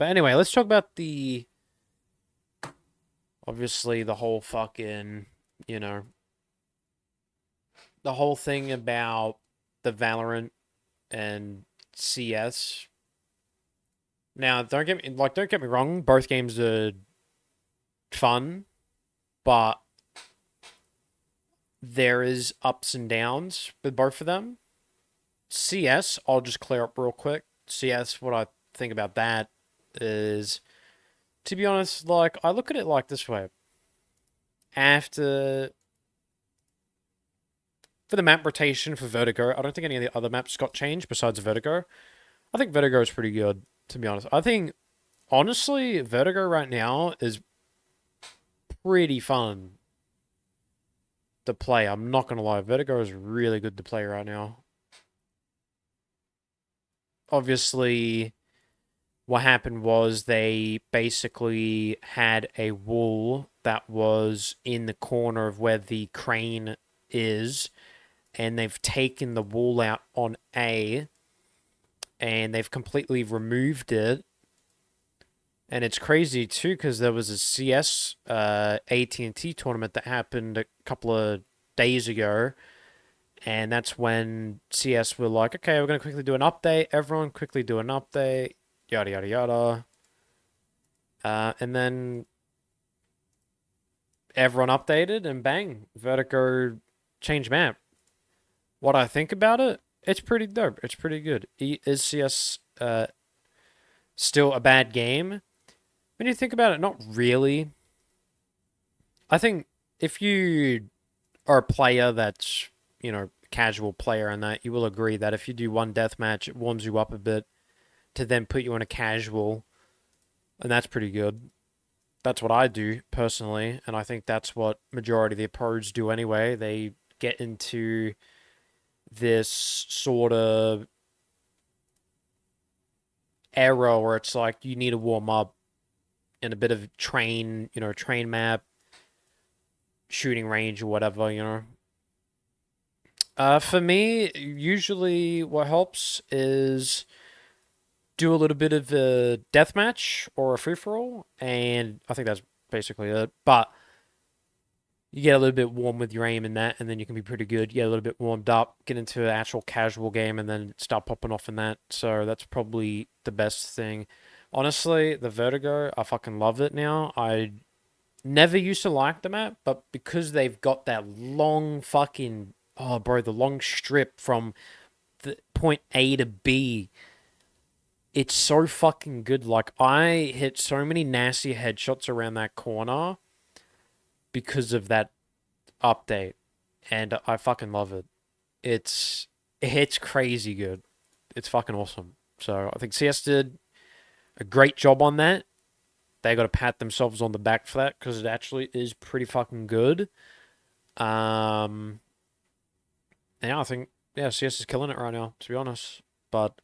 But anyway, let's talk about obviously the whole fucking, you know, the whole thing about the Valorant and CS. Now, don't get me wrong, both games are fun, but there is ups and downs with both of them. CS, I'll just clear up real quick. CS, what I think about that is, to be honest, like I look at it like this way. After for the map rotation for Vertigo, I don't think any of the other maps got changed besides Vertigo. I think Vertigo is pretty good, to be honest. I think honestly, Vertigo right now is pretty fun to play. I'm not gonna lie, Vertigo is really good to play right now. Obviously, what happened was they basically had a wall that was in the corner of where the crane is, and they've taken the wall out on A, and they've completely removed it. And it's crazy too because there was a CS AT&T tournament that happened a couple of days ago, and that's when CS were like, okay, we're gonna quickly do an update. Everyone quickly do an update. Yada yada yada. And then everyone updated, and bang, Vertigo changed map. What I think about it, it's pretty dope. It's pretty good. Is CS still a bad game? When you think about it, not really. I think if you are a player that's, casual player and that, you will agree that if you do one deathmatch, it warms you up a bit to then put you on a casual, and that's pretty good. That's what I do personally, and I think that's what majority of the pros do anyway. They get into this sort of era where it's like you need to warm up in a bit of train map, shooting range or whatever. For me, usually what helps is do a little bit of a deathmatch or a free for all, and I think that's basically it. But you get a little bit warm with your aim in that, and then you can be pretty good. You get a little bit warmed up, get into an actual casual game, and then start popping off in that. So that's probably the best thing. Honestly, the Vertigo, I fucking love it now. I never used to like the map, but because they've got that long fucking, oh bro, the long strip from the point A to B, it's so fucking good. Like I hit so many nasty headshots around that corner because of that update, and I fucking love it. It's crazy good. It's fucking awesome. So I think CS did a great job on that. They got to pat themselves on the back for that because it actually is pretty fucking good. Um, yeah, I think CS is killing it right now, to be honest. But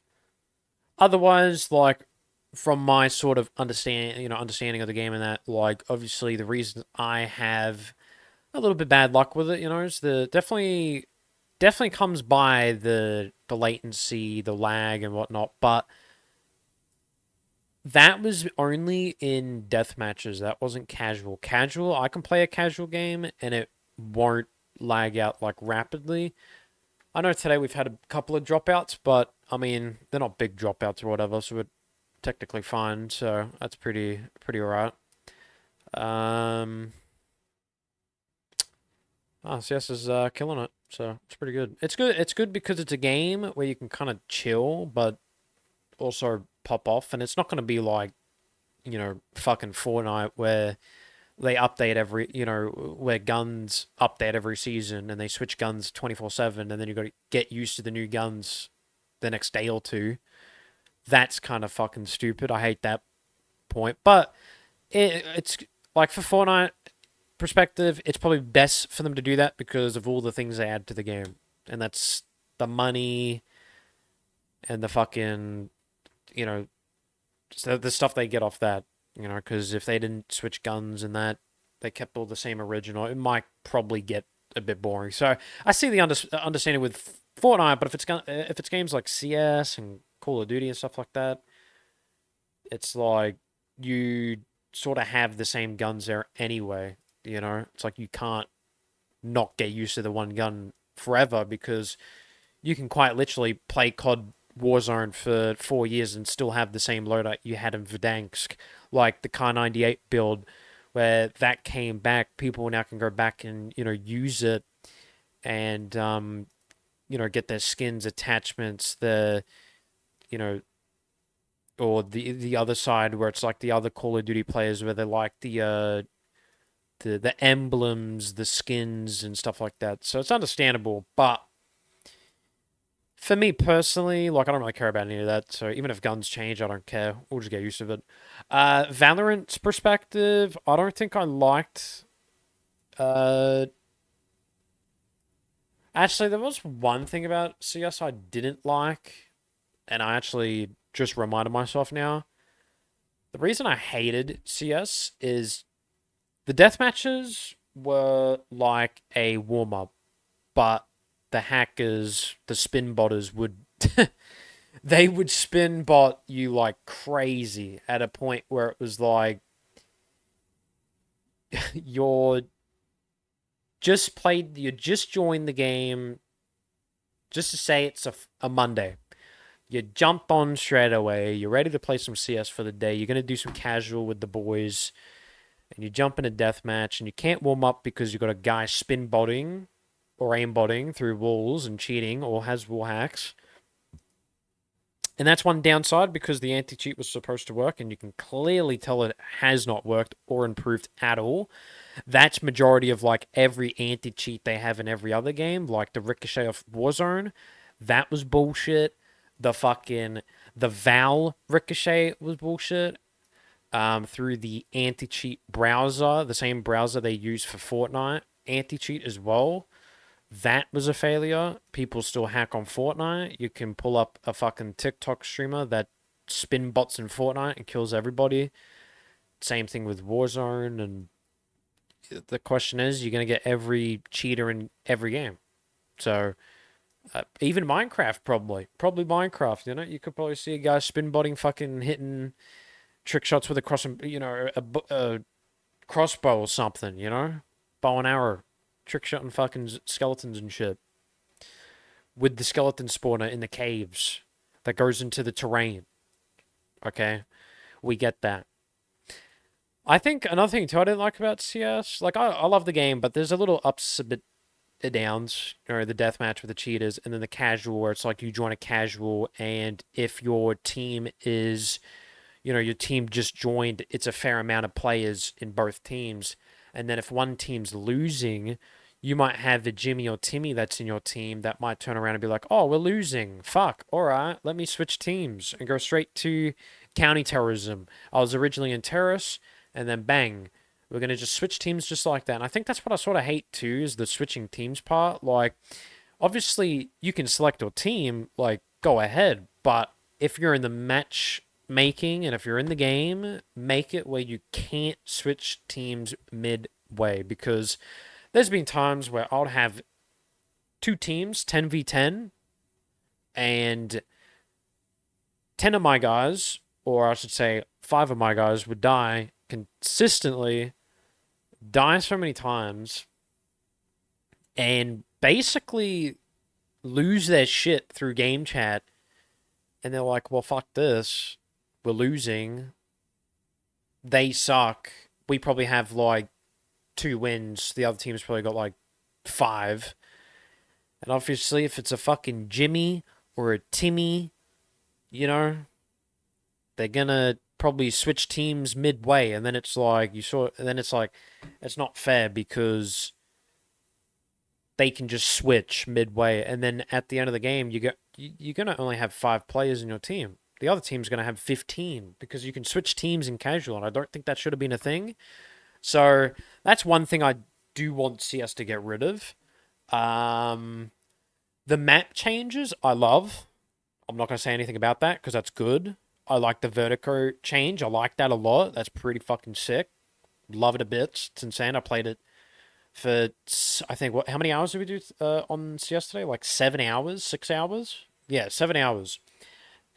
otherwise, like from my sort of understanding of the game and that, like obviously the reason I have a little bit bad luck with it, is the definitely comes by the latency, the lag and whatnot, but that was only in death matches. That wasn't casual. Casual, I can play a casual game and it won't lag out like rapidly. I know today we've had a couple of dropouts, but I mean they're not big dropouts or whatever, so we're technically fine. So that's pretty alright. Um, CS is killing it, so it's pretty good. It's good. It's good because it's a game where you can kind of chill, but also pop off, and it's not going to be like fucking Fortnite where they update where guns update every season and they switch guns 24/7, and then you got to get used to the new guns the next day or two. That's kind of fucking stupid. I hate that point, but it's like for Fortnite perspective, it's probably best for them to do that because of all the things they add to the game, and that's the money and the fucking you know so the stuff they get off that. Because if they didn't switch guns and that, they kept all the same original, it might probably get a bit boring. So I see the understanding with Fortnite, but if it's games like CS and Call of Duty and stuff like that, It's like you sort of have the same guns there anyway. You know, it's like you can't not get used to the one gun forever because you can quite literally play COD Warzone for 4 years and still have the same loadout you had in Verdansk, like the Kar 98 build, where that came back. People now can go back and use it and get their skins, attachments, the you know or the other side where it's like the other Call of Duty players where they like the emblems, the skins and stuff like that. So it's understandable, but for me personally, like I don't really care about any of that. So even if guns change, I don't care. We'll just get used to it. Valorant's perspective, I don't think I liked. Uh, Actually, there was one thing about CS I didn't like, and I actually just reminded myself now. The reason I hated CS is the death matches were like a warm up, but the hackers, the spin botters would they would spin bot you like crazy at a point where it was like you're you just joined the game just to say it's a Monday. You jump on straight away, you're ready to play some CS for the day, you're going to do some casual with the boys, and you jump in a deathmatch, and you can't warm up because you've got a guy spin botting or aim botting through walls and cheating or has wall hacks. And that's one downside because the anti cheat was supposed to work, and you can clearly tell it has not worked or improved at all. That's majority of like every anti cheat they have in every other game, like the Ricochet of Warzone. That was bullshit. The Val Ricochet was bullshit. Through the anti cheat browser, the same browser they use for Fortnite anti cheat as well. That was a failure. People still hack on Fortnite. You can pull up a fucking TikTok streamer that spin bots in Fortnite and kills everybody. Same thing with Warzone. And the question is, you're going to get every cheater in every game. So, even Minecraft, probably. Probably Minecraft, you could probably see a guy spin botting, fucking hitting trick shots with a crossbow or something, bow and arrow, trick shotting fucking skeletons and shit with the skeleton spawner in the caves that goes into the terrain. Okay, we get that. I think another thing too I didn't like about CS, like I love the game, but there's a little ups, a bit downs, the deathmatch with the cheaters, and then the casual where it's like you join a casual, and if your team is your team just joined, it's a fair amount of players in both teams. And then if one team's losing, you might have a Jimmy or Timmy that's in your team that might turn around and be like, oh, we're losing. Fuck. All right, let me switch teams and go straight to county terrorism. I was originally in terrorists, and then bang. We're going to just switch teams just like that. And I think that's what I sort of hate too, is the switching teams part. Like, obviously, you can select your team, like, go ahead. But if you're in the match making and if you're in the game, make it where you can't switch teams midway, because there's been times where I'll have two teams 10v10 and 10 of my guys, or I should say 5 of my guys, would die consistently, die so many times, and basically lose their shit through game chat. And they're like, well, fuck this. We're losing. They suck. We probably have like 2 wins. The other team's probably got like 5. And obviously, if it's a fucking Jimmy or a Timmy, they're gonna probably switch teams midway. And then it's like, it's not fair because they can just switch midway. And then at the end of the game, you're gonna only have 5 players in your team. The other team's going to have 15 because you can switch teams in casual, and I don't think that should have been a thing. So that's one thing I do want CS to get rid of. The map changes, I love. I'm not going to say anything about that because that's good. I like the Vertigo change. I like that a lot. That's pretty fucking sick. Love it a bit. It's insane. I played it for, I think, how many hours did we do on CS today? Like 7 hours? 6 hours? Yeah, 7 hours.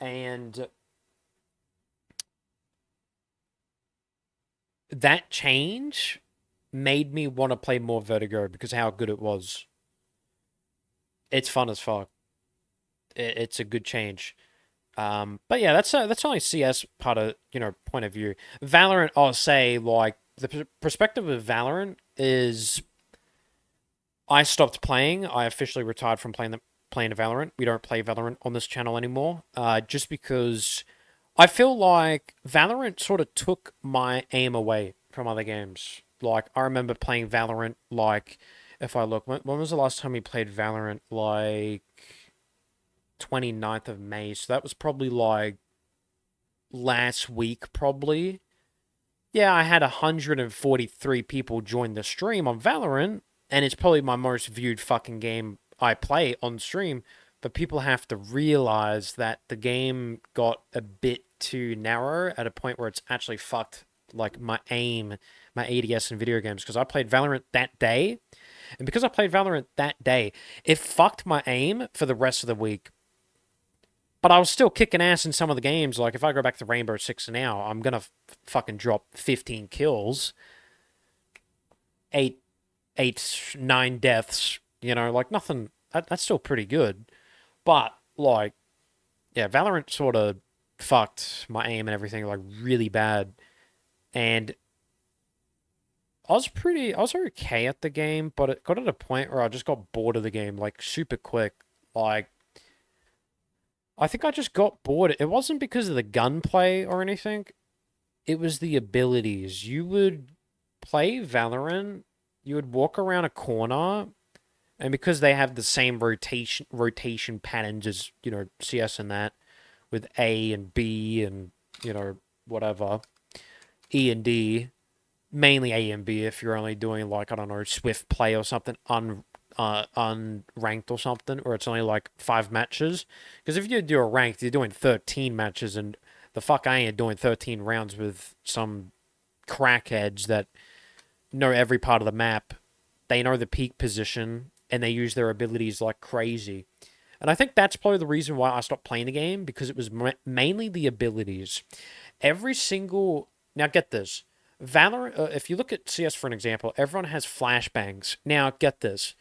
And that change made me want to play more Vertigo because how good it was. It's fun as fuck. It's a good change. But yeah, that's only CS part of point of view. Valorant, I'll say like the perspective of Valorant is I stopped playing. I officially retired from playing Valorant. We don't play Valorant on this channel anymore. Just because I feel like Valorant sort of took my aim away from other games. Like I remember playing Valorant. Like if I look, when was the last time we played Valorant? Like 29th of May. So that was probably like last week, probably. Yeah, I had 143 people join the stream on Valorant, and it's probably my most viewed fucking game I play on stream. But people have to realize that the game got a bit too narrow at a point where it's actually fucked like my aim, my ADS in video games. Because I played Valorant that day, and because I played Valorant that day, it fucked my aim for the rest of the week. But I was still kicking ass in some of the games. Like, if I go back to Rainbow Six now, I'm going to fucking drop 15 kills, 8, 9 deaths, like nothing. That's still pretty good. But, like, yeah, Valorant sort of fucked my aim and everything, like, really bad. And I was okay at the game, but it got at a point where I just got bored of the game, like, super quick. Like, I think I just got bored. It wasn't because of the gunplay or anything. It was the abilities. You would play Valorant, you would walk around a corner, and because they have the same rotation patterns as, CS and that, with A and B and, whatever, E and D, mainly A and B if you're only doing like, I don't know, Swift play or something, unranked or something, or it's only like 5 matches. Because if you do a ranked, you're doing 13 matches, and the fuck I ain't doing 13 rounds with some crackheads that know every part of the map. They know the peak position, and they use their abilities like crazy. And I think that's probably the reason why I stopped playing the game, because it was mainly the abilities. Every single... Now get this. Valorant, if you look at CS for an example, everyone has flashbangs. Now get this.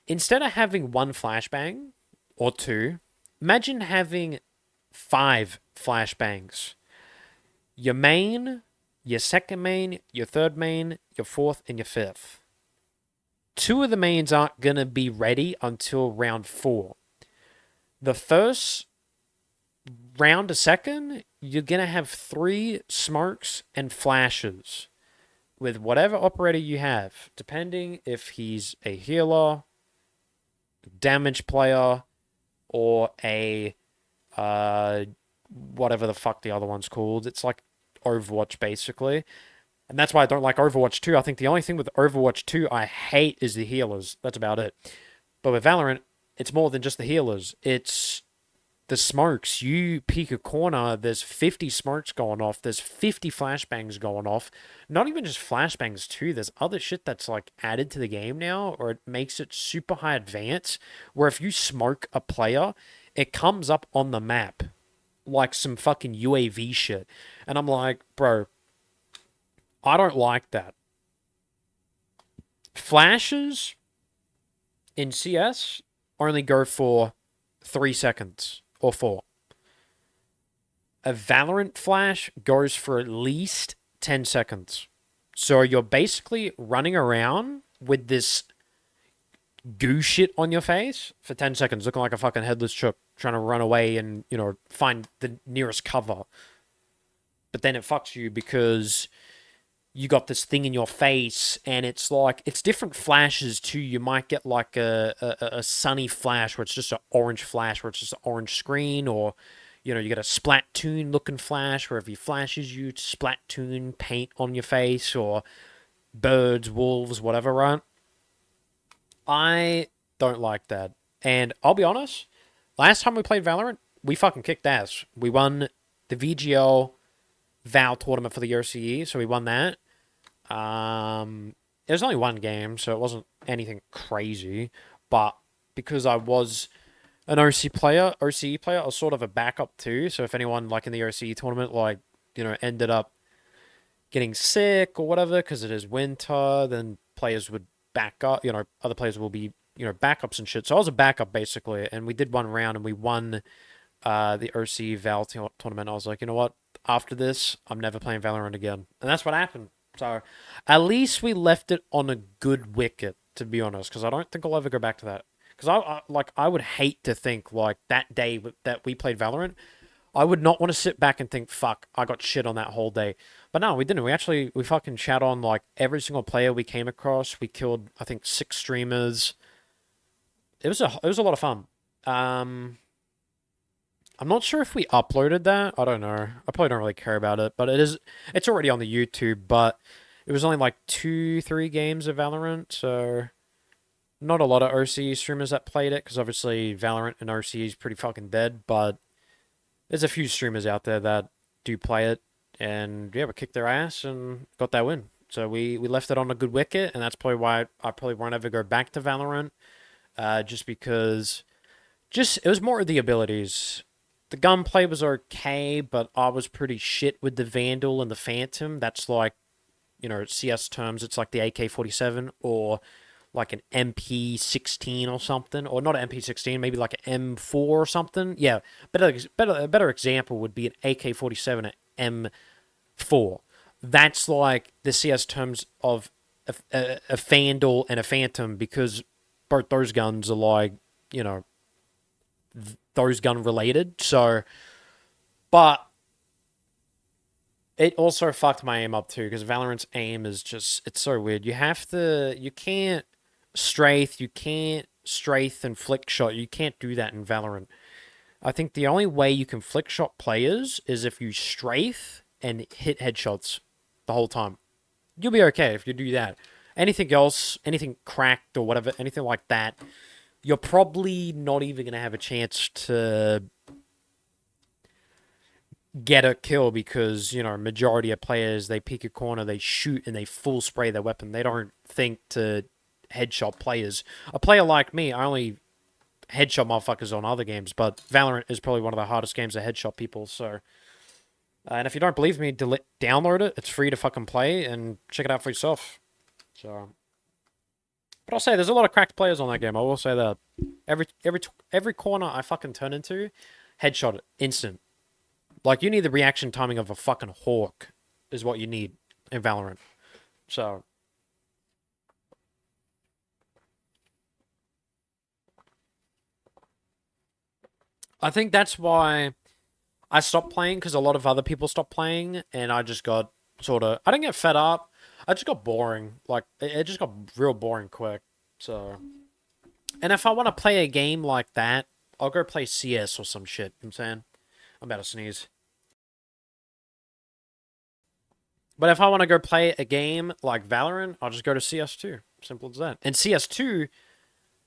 Instead of having one flashbang or two, imagine having 5 flashbangs. Your main, your second main, your third main, your fourth, and your fifth. 2 of the mains aren't going to be ready until round 4. The first round a second, you're going to have 3 smokes and flashes with whatever operator you have, depending if he's a healer, damage player, or a whatever the fuck the other one's called. It's like Overwatch, basically. And that's why I don't like Overwatch 2. I think the only thing with Overwatch 2 I hate is the healers. That's about it. But with Valorant, it's more than just the healers. It's the smokes. You peek a corner, there's 50 smokes going off. There's 50 flashbangs going off. Not even just flashbangs too. There's other shit that's like added to the game now, or it makes it super high advanced, where if you smoke a player, it comes up on the map like some fucking UAV shit. And I'm like, bro, I don't like that. Flashes in CS only go for 3 seconds or 4. A Valorant flash goes for at least 10 seconds. So you're basically running around with this goo shit on your face for 10 seconds, looking like a fucking headless chook, trying to run away and, find the nearest cover. But then it fucks you because you got this thing in your face, and it's like, it's different flashes too. You might get like a sunny flash where it's just an orange flash, where it's just an orange screen, or, you get a Splatoon looking flash where if he flashes you, Splatoon paint on your face, or birds, wolves, whatever, right? I don't like that. And I'll be honest, last time we played Valorant, we fucking kicked ass. We won the VGL Val tournament for the OCE, so we won that. It was only one game, so it wasn't anything crazy. But because I was an OCE player, I was sort of a backup too. So if anyone like in the OCE tournament, like, ended up getting sick or whatever because it is winter, then players would back up. Other players will be backups and shit. So I was a backup basically, and we did one round and we won the OC Val tournament. I was like, you know what? After this, I'm never playing Valorant again, and that's what happened. So at least we left it on a good wicket, to be honest, because I don't think I'll ever go back to that. Because I would hate to think like that day that we played Valorant, I would not want to sit back and think, fuck, I got shit on that whole day. But no, we didn't. We fucking chat on like every single player we came across. We killed, I think, 6 streamers. It was a lot of fun. I'm not sure if we uploaded that. I don't know. I probably don't really care about it, but it's already on the YouTube, but it was only like 2, 3 games of Valorant, so not a lot of OC streamers that played it, because obviously Valorant and OC is pretty fucking dead, but there's a few streamers out there that do play it, and yeah, we kicked their ass and got that win. So we left it on a good wicket, and that's probably why I probably won't ever go back to Valorant, just because it was more of the abilities. The gunplay was okay, but I was pretty shit with the Vandal and the Phantom. That's like, CS terms, it's like the AK-47 or like an MP16 or something, or not an MP16, maybe like an M4 or something. Yeah, a better example would be an AK-47 and M4. That's like the CS terms of a Vandal and a Phantom, because both those guns are like, those gun related. So, but it also fucked my aim up too, because Valorant's aim is it's so weird. You can't strafe and flick shot. You can't do that in Valorant. I think the only way you can flick shot players is if you strafe and hit headshots the whole time. You'll be okay if you do that. Anything else, anything cracked or whatever, anything like that, you're probably not even going to have a chance to get a kill, because, majority of players, they pick a corner, they shoot, and they full spray their weapon. They don't think to headshot players. A player like me, I only headshot motherfuckers on other games, but Valorant is probably one of the hardest games to headshot people, so... and if you don't believe me, download it. It's free to fucking play, and check it out for yourself. So... But I'll say, there's a lot of cracked players on that game. I will say that. Every corner I fucking turn into, headshot it. Instant. Like, you need the reaction timing of a fucking hawk, is what you need in Valorant. So. I think that's why I stopped playing, because a lot of other people stopped playing, and I just got I didn't get fed up. I just got boring. Like, it just got real boring quick. So, and if I want to play a game like that, I'll go play CS or some shit. You know what I'm saying? I'm about to sneeze. But if I want to go play a game like Valorant, I'll just go to CS2. Simple as that. And CS2,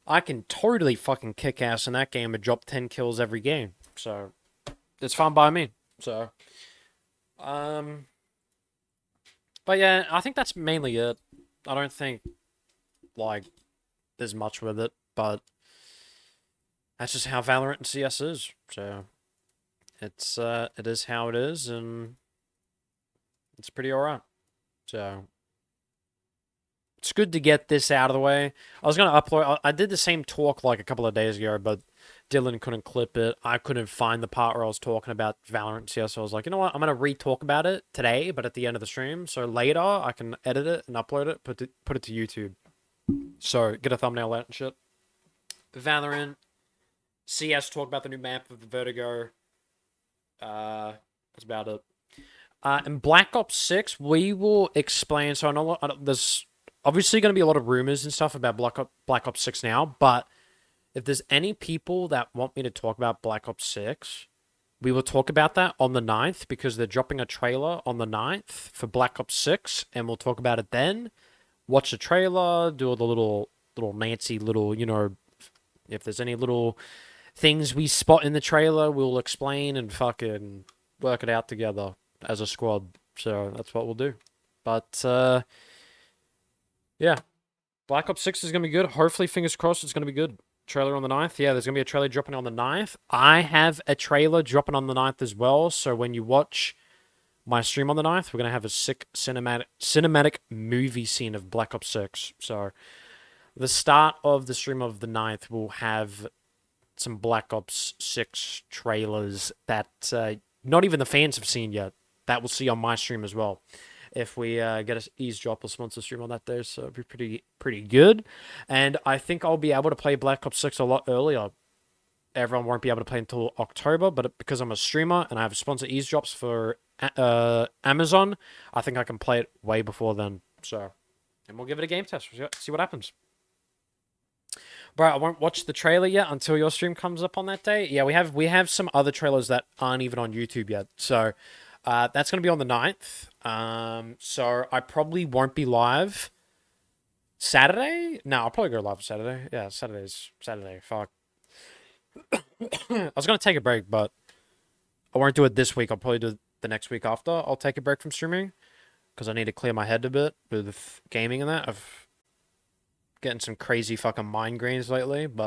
I can totally fucking kick ass in that game and drop 10 kills every game. So, it's fine by me. So, but yeah, I think that's mainly it. I don't think, like, there's much with it, but that's just how Valorant and CS is. So, it is how it is, and it's pretty alright. So, it's good to get this out of the way. I was going to upload... I did the same talk like a couple of days ago, but Dylan couldn't clip it. I couldn't find the part where I was talking about Valorant and CS, so I was like, you know what? I'm going to re-talk about it today, but at the end of the stream. So later, I can edit it and upload it, put it to YouTube. So, get a thumbnail out and shit. Valorant. CS, talk about the new map of the Vertigo. That's about it. And Black Ops 6, we will explain. So, I know there's obviously going to be a lot of rumors and stuff about Black Ops 6 now, but if there's any people that want me to talk about Black Ops 6, we will talk about that on the 9th, because they're dropping a trailer on the 9th for Black Ops 6, and we'll talk about it then. Watch the trailer, do all the little Nancy little, if there's any little things we spot in the trailer, we'll explain and fucking work it out together as a squad. So that's what we'll do. But, yeah. Black Ops 6 is going to be good. Hopefully, fingers crossed, it's going to be good. Trailer on the 9th. Yeah, there's going to be a trailer dropping on the 9th. I have a trailer dropping on the 9th as well. So when you watch my stream on the 9th, we're gonna have a sick cinematic movie scene of Black Ops 6. So the start of the stream of the 9th will have some Black Ops 6 trailers that not even the fans have seen yet. That we'll see on my stream as well. If we get an eavesdrop or sponsor stream on that there, so it'll be pretty good. And I think I'll be able to play Black Ops 6 a lot earlier. Everyone won't be able to play until October, but because I'm a streamer and I have sponsor eavesdrops for Amazon, I think I can play it way before then. So, and we'll give it a game test. See what happens. Bro, I won't watch the trailer yet until your stream comes up on that day. Yeah, we have some other trailers that aren't even on YouTube yet. So that's gonna be on the 9th. So I probably won't be live Saturday. No, I'll probably go live Saturday. Yeah, Saturday. Fuck. I was gonna take a break, but I won't do it this week. I'll probably do it the next week after. I'll take a break from streaming because I need to clear my head a bit with gaming and that. I've getting some crazy fucking migraines lately, but